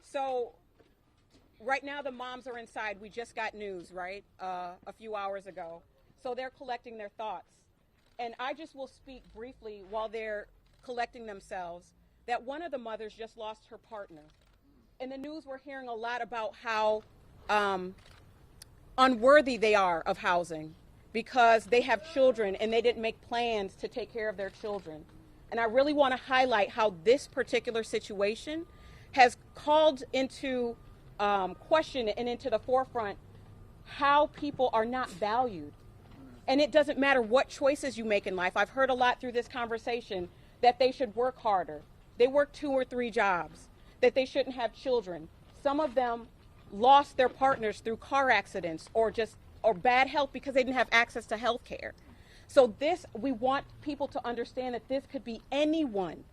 So right now the moms are inside. We just got news, right, a few hours ago. So they're collecting their thoughts. And I just will speak briefly while they're collecting themselves that one of the mothers just lost her partner. In the news, we're hearing a lot about how unworthy they are of housing because they have children and they didn't make plans to take care of their children. And I really want to highlight how this particular situation has called into question and into the forefront how people are not valued. And it doesn't matter what choices you make in life. I've heard a lot through this conversation that they should work harder. They work 2 or 3 jobs, that they shouldn't have children. Some of them lost their partners through car accidents or bad health because they didn't have access to health care. So we want people to understand that this could be anyone.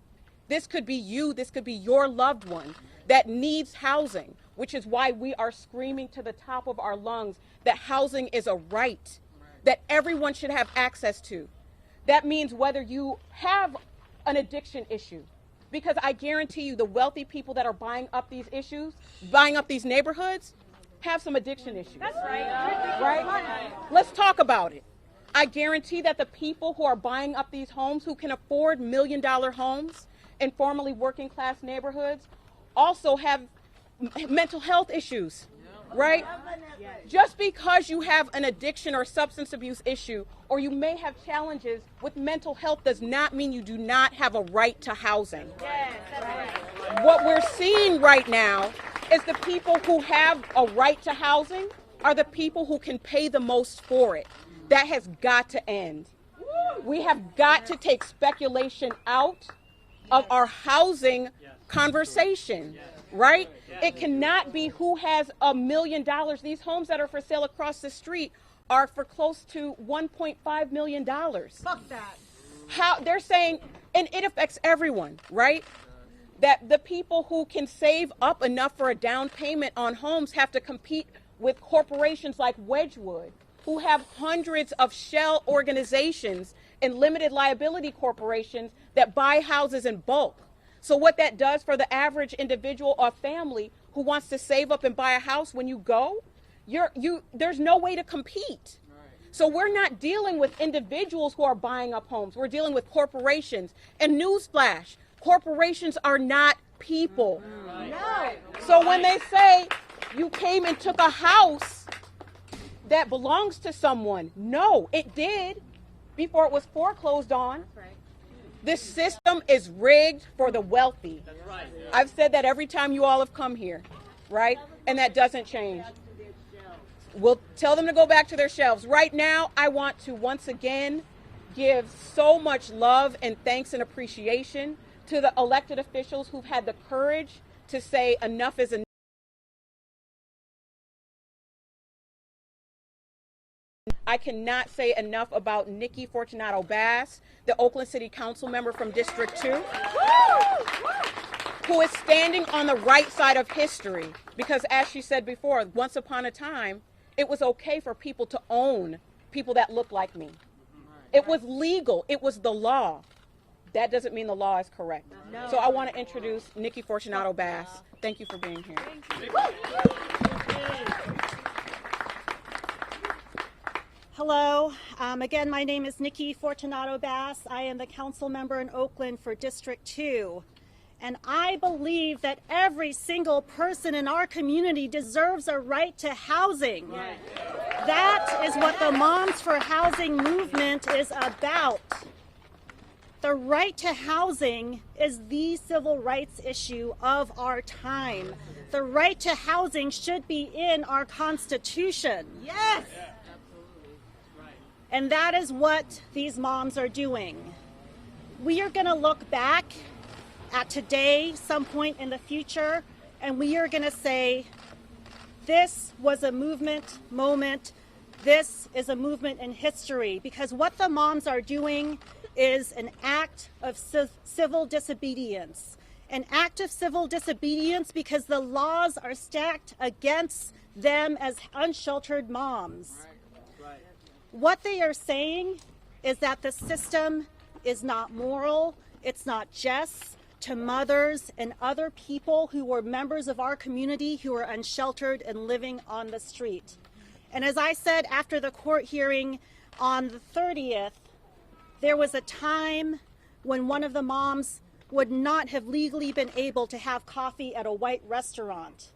This could be you, this could be your loved one that needs housing, which is why we are screaming to the top of our lungs that housing is a right that everyone should have access to. That means whether you have an addiction issue, because I guarantee you the wealthy people that are buying up these issues, buying up these neighborhoods, have some addiction issues. That's right. Right? Let's talk about it. I guarantee that the people who are buying up these homes, who can afford $1 million homes in formerly working class neighborhoods, also have mental health issues, right? Just because you have an addiction or substance abuse issue, or you may have challenges with mental health, does not mean you do not have a right to housing. Yes, that's right. What we're seeing right now is the people who have a right to housing are the people who can pay the most for it. That has got to end. We have got to take speculation out of our housing conversation, right? It cannot be who has $1 million. These homes that are for sale across the street are for close to $1.5 million. Fuck that. How they're saying, and it affects everyone, right? That the people who can save up enough for a down payment on homes have to compete with corporations like Wedgwood, who have hundreds of shell organizations and limited liability corporations that buy houses in bulk. So what that does for the average individual or family who wants to save up and buy a house, when you go, there's no way to compete. So we're not dealing with individuals who are buying up homes. We're dealing with corporations. And newsflash, corporations are not people. No. So when they say you came and took a house that belongs to someone, no, it did before it was foreclosed on. This system is rigged for the wealthy. That's right. Yeah. I've said that every time you all have come here, right? And that doesn't change. We'll tell them to go back to their shelves. Right now, I want to once again give so much love and thanks and appreciation to the elected officials who've had the courage to say enough is enough. I cannot say enough about Nikki Fortunato Bass, the Oakland City Council member from District 2, who is standing on the right side of history. Because as she said before, once upon a time, it was okay for people to own people that look like me. It was legal. It was the law. That doesn't mean the law is correct. No. So I want to introduce Nikki Fortunato Bass. Thank you for being here. Hello. Again, my name is Nikki Fortunato Bass. I am the council member in Oakland for District 2. And I believe that every single person in our community deserves a right to housing. Right. That is what the Moms for Housing movement is about. The right to housing is the civil rights issue of our time. The right to housing should be in our Constitution. Yes! And that is what these moms are doing. We are going to look back at today, some point in the future, and we are going to say, this was a moment. This is a movement in history, because what the moms are doing is an act of civil disobedience. An act of civil disobedience because the laws are stacked against them as unsheltered moms. What they are saying is that the system is not moral, it's not just, to mothers and other people who were members of our community who are unsheltered and living on the street. And as I said after the court hearing on the 30th, there was a time when one of the moms would not have legally been able to have coffee at a white restaurant.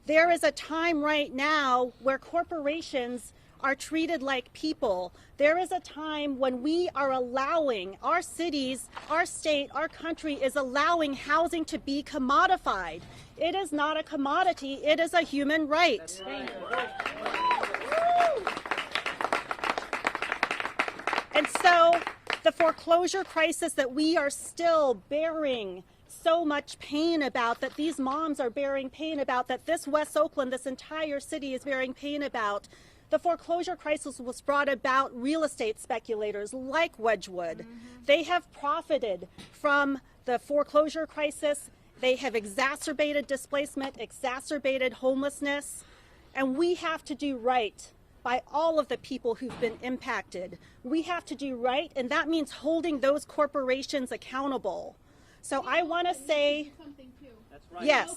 There is a time right now where corporations are treated like people. There is a time when we are allowing our cities, our state, our country is allowing housing to be commodified. It is not a commodity, it is a human right. And so the foreclosure crisis that we are still bearing so much pain about, that these moms are bearing pain about, that this West Oakland, this entire city is bearing pain about, the foreclosure crisis was brought about real estate speculators like Wedgwood. They have profited from the foreclosure crisis. They have exacerbated displacement, exacerbated homelessness, and we have to do right by all of the people who've been impacted. We have to do right, and that means holding those corporations accountable. So I want to say, That's right. yes,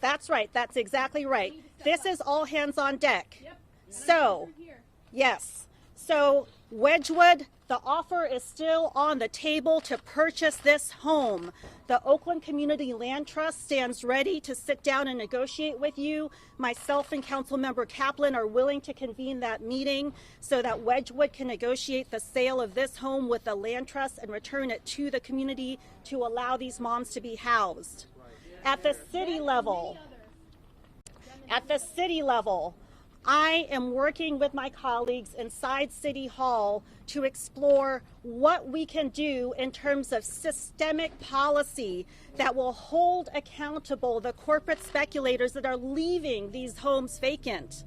that's right. That's exactly right. This is all hands on deck. So, yes. So Wedgwood, the offer is still on the table to purchase this home. The Oakland Community Land Trust stands ready to sit down and negotiate with you. Myself and Councilmember Kaplan are willing to convene that meeting so that Wedgwood can negotiate the sale of this home with the land trust and return it to the community to allow these moms to be housed. At the city level, I am working with my colleagues inside City Hall to explore what we can do in terms of systemic policy that will hold accountable the corporate speculators that are leaving these homes vacant.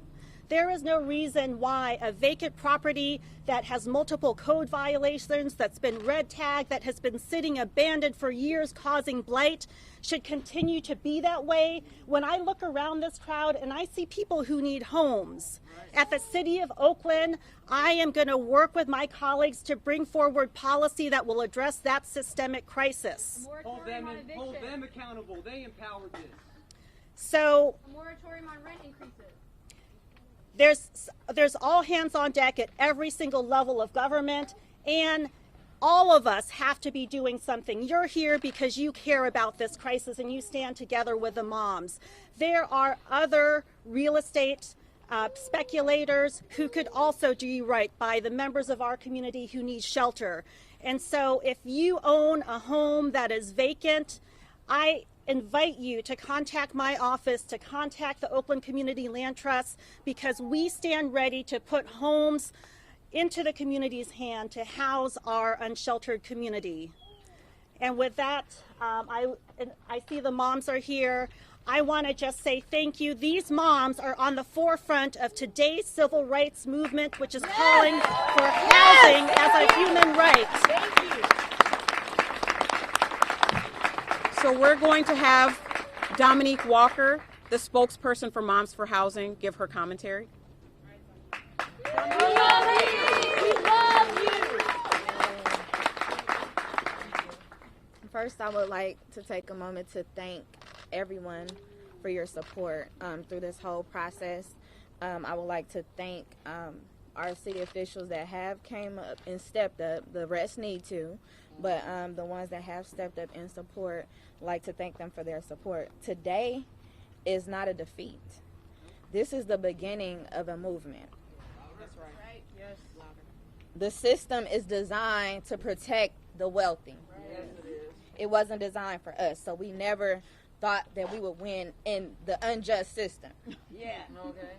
There is no reason why a vacant property that has multiple code violations, that's been red tagged, that has been sitting abandoned for years causing blight, should continue to be that way. When I look around this crowd and I see people who need homes, at the City of Oakland, I am going to work with my colleagues to bring forward policy that will address that systemic crisis. Hold them accountable. They empowered this. So, A moratorium on rent increases. there's all hands on deck at every single level of government, and all of us have to be doing something. You're here because you care about this crisis and you stand together with the moms. There are other real estate speculators who could also do right by the members of our community who need shelter. And so if you own a home that is vacant, I invite you to contact my office, to contact the Oakland Community Land Trust, because we stand ready to put homes into the community's hand to house our unsheltered community. And with that, I see the moms are here. I want to just say thank you. These moms are on the forefront of today's civil rights movement, which is calling for housing as a human right. Thank you. So we're going to have Dominique Walker, the spokesperson for Moms for Housing, give her commentary. We love you. First, I would like to take a moment to thank everyone for your support through this whole process. I would like to thank our city officials that have came up and stepped up. The rest need to, but the ones that have stepped up in support, I'd like to thank them for their support. Today is not a defeat. This is the beginning of a movement. That's right. Yes. The system is designed to protect the wealthy. Yes, it is. It wasn't designed for us, so we never thought that we would win in the unjust system. Yeah. Okay.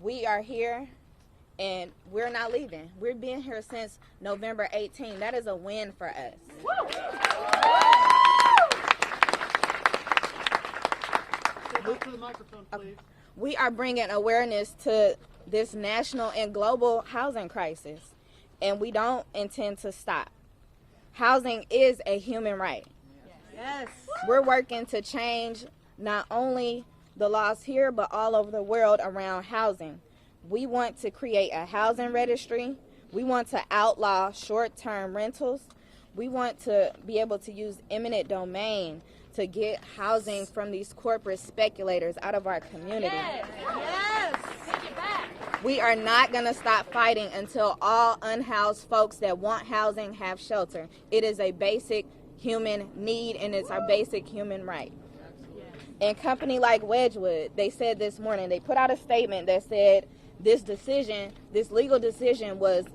We are here, and we're not leaving. We've been here since November 18. That is a win for us. Go to the microphone, please. We are bringing awareness to this national and global housing crisis, and we don't intend to stop. Housing is a human right. Yes. We're working to change not only the laws here, but all over the world around housing. We want to create a housing registry. We want to outlaw short-term rentals. We want to be able to use eminent domain to get housing from these corporate speculators out of our community. Yes. Yes. Take it back. We are not going to stop fighting until all unhoused folks that want housing have shelter. It is a basic human need, and it's our basic human right. And company like Wedgwood, they said this morning, they put out a statement that said this decision, this legal decision was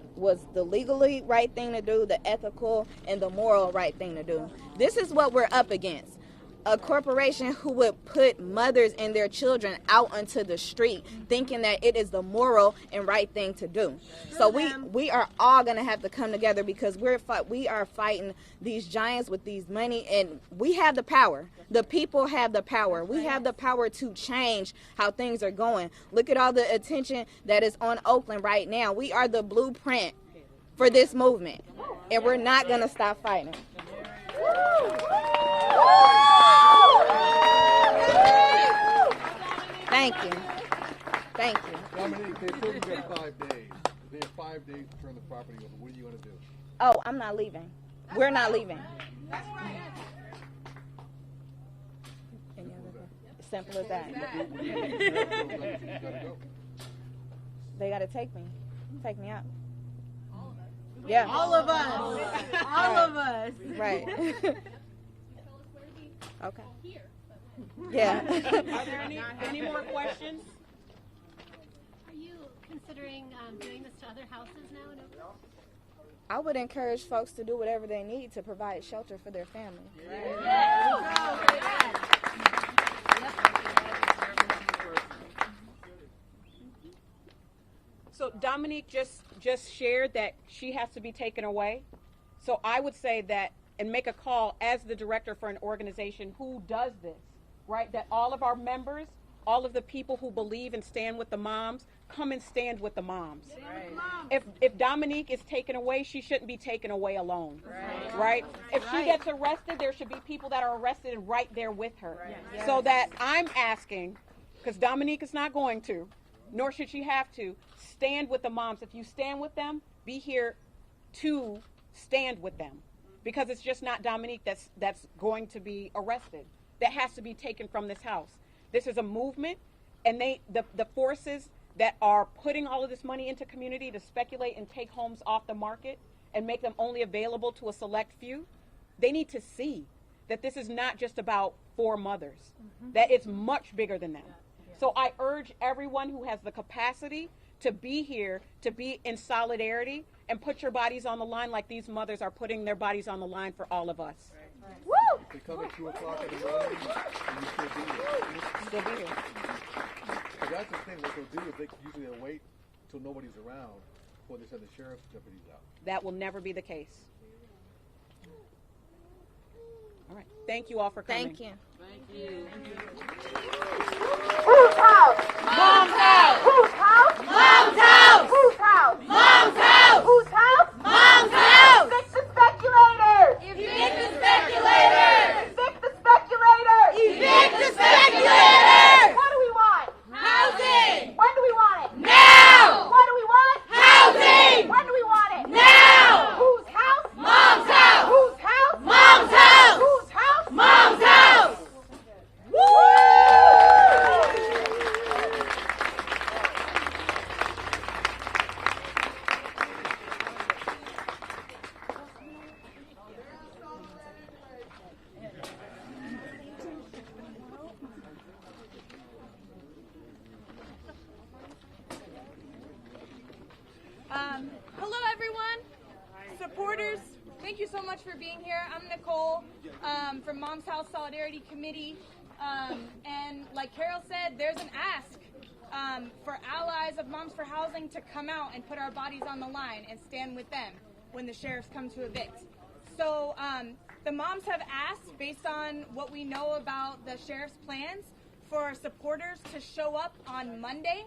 the legally right thing to do, the ethical and the moral right thing to do. This is what we're up against. A corporation who would put mothers and their children out onto the street thinking that it is the moral and right thing to do. So we are all going to have to come together because we are fighting these giants with these money, and we have the power. The people have the power. We have the power to change how things are going. Look at all the attention that is on Oakland right now. We are the blueprint for this movement, and we're not going to stop fighting. Thank you. Thank you. Dominique, they told you got 5 days. They have 5 days to turn the property over. What are you going to do? Oh, I'm not leaving. We're not leaving. Simple as that. They got to take me out. Yeah. All of us. All of us. Right. Okay. Yeah. Are there any more questions? Are you considering doing this to other houses now in Oakland? I would encourage folks to do whatever they need to provide shelter for their family. So Dominique just shared that she has to be taken away. So I would say that and make a call as the director for an organization who does this, right? That all of our members, all of the people who believe and stand with the moms, come and stand with the moms. Right. If Dominique is taken away, she shouldn't be taken away alone, right? If she gets arrested, there should be people that are arrested right there with her. Right. So that I'm asking, because Dominique is not going to, nor should she have to, stand with the moms. If you stand with them, be here to stand with them. Because it's just not Dominique that's going to be arrested. That has to be taken from this house. This is a movement, and the forces that are putting all of this money into community to speculate and take homes off the market and make them only available to a select few, they need to see that this is not just about 4 mothers, that it's much bigger than that. So I urge everyone who has the capacity to be here, to be in solidarity, and put your bodies on the line like these mothers are putting their bodies on the line for all of us. Woo! They come at 2 o'clock in the morning, and you still be here. Still be here. But that's the thing. What they'll do is they'll wait until nobody's around before they send the sheriff's deputies out. That will never be the case. All right. Thank you all for coming. Thank you. Whose house? Mom's house. Whose house? Mom's house. Whose house? Mom's house. Whose house? Mom's house. Evict the speculators. Evict the speculators. Evict the speculators. Evict the speculators. What do we want? Housing. When do we want it? Now. What do we want? Housing. When do we want it? Now. Whose house? Mom's house. Whose house? Mom's house. Whose house? Mom's house. Hello, everyone. Supporters, thank you so much for being here. I'm Nicole from Mom's House Solidarity Committee. And like Carol said, there's an ask for allies of Moms for Housing to come out and put our bodies on the line and stand with them when the sheriffs come to evict. So the moms have asked, based on what we know about the sheriff's plans, for supporters to show up on Monday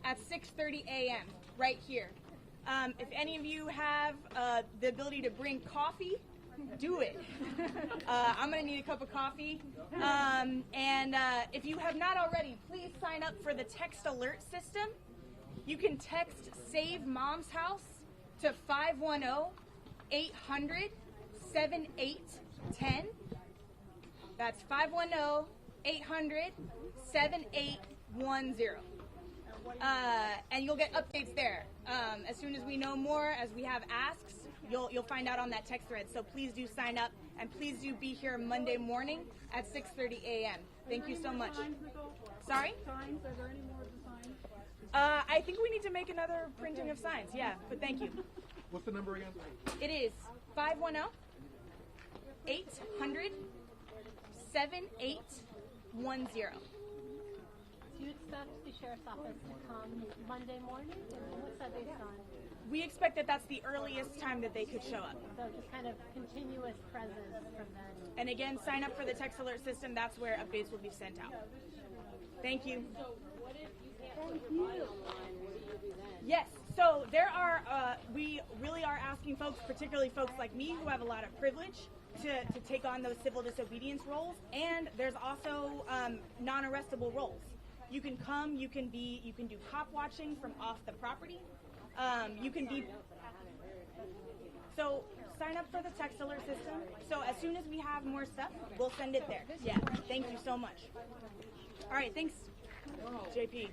at 6:30 a.m. right here. If any of you have the ability to bring coffee, do it. I'm going to need a cup of coffee. And if you have not already, please sign up for the text alert system. You can text Save Mom's House to 510-800-6 800-800-7810. That's 510-800-7810. And you'll get updates there. As soon as we know more, as we have asks, you'll find out on that text thread. So please do sign up, and please do be here Monday morning at 6:30 a.m. Thank you so much. Sorry? Signs? Are there any more of the signs? I think we need to make another printing of signs, yeah, but thank you. What's the number again? It is 510-800-7810. Do you expect the sheriff's office to come Monday morning? And what's that based on? We expect that that's the earliest time that they could show up. So just kind of continuous presence from then. And again, sign up for the text alert system. That's where updates will be sent out. Thank you. Yes, so there are, we really are asking folks, particularly folks like me who have a lot of privilege, to take on those civil disobedience roles. And there's also non-arrestable roles. You can come, you can do cop watching from off the property. You can be, so sign up for the text alert system. So as soon as we have more stuff, we'll send it there. Yeah, thank you so much. All right, thanks, JP.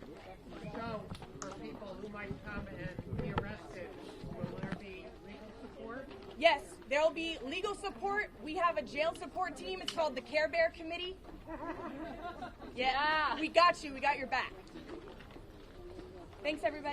So, for people who might come and be arrested, will there be legal support? Yes, there will be legal support. We have a jail support team. It's called the Care Bear Committee. Yeah, we got you. We got your back. Thanks, everybody.